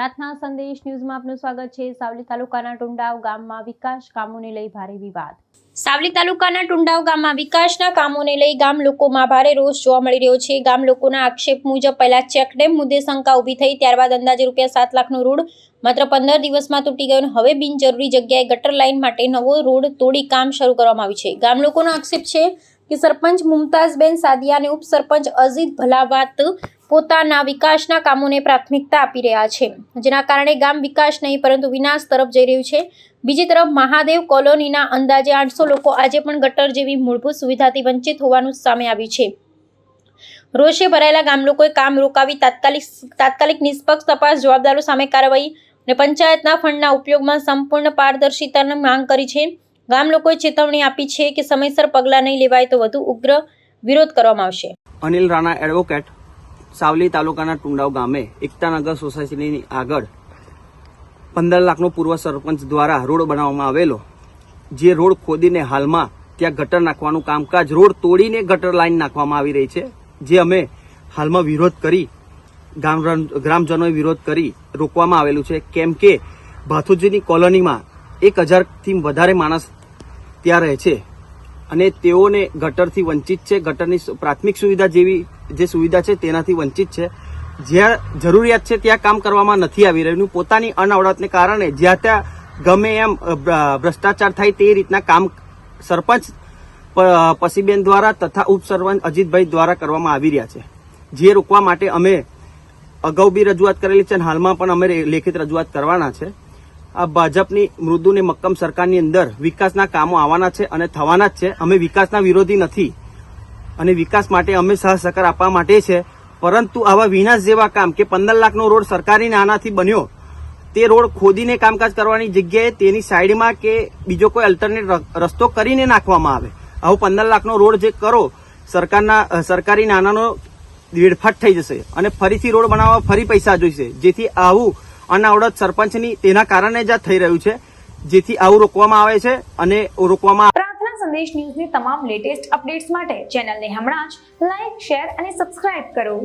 પ્રાર્થના સંદેશ ન્યૂઝમાં આપનું સ્વાગત છે। સાવલી તાલુકાના ટુંડાવ ગામમાં વિકાસ કામોને લઈ ભારે વિવાદ। સાવલી તાલુકાના ટુંડાવ ગામમાં વિકાસના કામોને લઈ ગામ લોકોમાં ભારે રોષ જોવા મળી રહ્યો છે। ગામ લોકોના આક્ષેપ મુજબ પહેલા ચેકડેમ મુદ્દે શંકા ઊભી થઈ, ત્યારબાદ અંદાજે ₹7 લાખનો રોડ માત્ર 15 દિવસમાં તૂટી ગયો। હવે બિનજરૂરી જગ્યાએ ગટર લાઇન માટે નવો રોડ તોડી કામ શરૂ કરવામાં આવ્યું છે। ગામ લોકોનો આક્ષેપ છે કે સરપંચ મુમતાઝબેન સાદિયા અને ઉપસરપંચ અઝીઝ ભલાવાત પોતાના વિકાસના કામોને પ્રાથમિકતા આપી રહ્યા છે, જેના કારણે ગામ વિકાસ નહીં પરંતુ વિનાશ તરફ જઈ રહ્યું છે। બીજી તરફ મહાદેવ કોલોનીના અંદાજે 800 લોકો આજે પણ ગટર જેવી મૂળભૂત સુવિધાથી વંચિત હોવાનું સામે આવ્યું છે। રોષે ભરાયેલા ગામ લોકોએ કામ રોકાવી તાત્કાલિક નિષ્પક્ષ તપાસ, જવાબદારો સામે કાર્યવાહી અને પંચાયતના ફંડના ઉપયોગમાં સંપૂર્ણ પારદર્શિતાની માંગ કરી છે। ગામ લોકોએ ચેતવણી આપી છે કે સમયસર પગલાં નહીં લેવાય તો વધુ ઉગ્ર વિરોધ કરવામાં આવશે। અનિલ રાણા એડવોકેટ, સાવલી તાલુકાના ટુંડાવ ગામે એકતાનગર સોસાયટીની આગળ 15 લાખનો પૂર્વ સરપંચ દ્વારા રોડ બનાવવામાં આવેલો, જે રોડ ખોદીને હાલમાં ત્યાં ગટર નાખવાનું કામકાજ, રોડ તોડીને ગટર લાઈન નાખવામાં આવી રહી છે, જે અમે હાલમાં વિરોધ કરી ગ્રામજનોએ વિરોધ કરી રોકવામાં આવેલું છે। કેમ કે ભાથુજીની કોલોનીમાં 1000થી વધારે માણસ ત્યાં રહે છે અને તેઓને ગટરથી વંચિત છે। ગટરની પ્રાથમિક સુવિધા જેવી જે સુવિધા છે તેનાથી વંચિત છે। જ્યાં જરૂરિયાત છે ત્યાં કામ કરવામાં નથી આવી રહ્યું। પોતાની અનાવડતને કારણે જ્યાં ત્યાં ગમે એમ ભ્રષ્ટાચાર થાય તે રીતના કામ સરપંચ પસીબેન દ્વારા તથા ઉપસરપંચ અજીતભાઈ દ્વારા કરવામાં આવી રહ્યા છે, જે રોકવા માટે અમે અગાઉ બી રજૂઆત કરેલી છે અને હાલમાં પણ અમે લેખિત રજૂઆત કરવાના છે। આ ભાજપની મૃદુ ને મક્કમ સરકારની અંદર વિકાસના કામો આવવાના છે અને થવાના જ છે। અમે વિકાસના વિરોધી નથી અને વિકાસ માટે અમે સહકાર આપવા માટે છે, પરંતુ આવા વિનાશ જેવા કામ કે 15 લાખનો રોડ સરકારી નાણાંથી બન્યો, તે રોડ ખોદીને કામકાજ કરવાની જગ્યાએ તેની સાઈડમાં કે બીજો કોઈ અલ્ટરનેટ રસ્તો કરીને નાખવામાં આવે। આવો 15 લાખનો રોડ જે કરો, સરકારી નાણાંનો વેડફાટ થઈ જશે અને ફરીથી રોડ બનાવવા ફરી પૈસા જોઈશે, જેથી આવું અનાવડત સરપંચની તેના કારણે જ થઈ રહ્યું છે, જેથી આવું રોકવામાં આવે છે અને રોકવામાં પ્રાર્થના સંદેશ ન્યૂઝની તમામ લેટેસ્ટ અપડેટ્સ માટે ચેનલને હમણાં જ લાઈક, શેર અને સબસ્ક્રાઇબ કરો।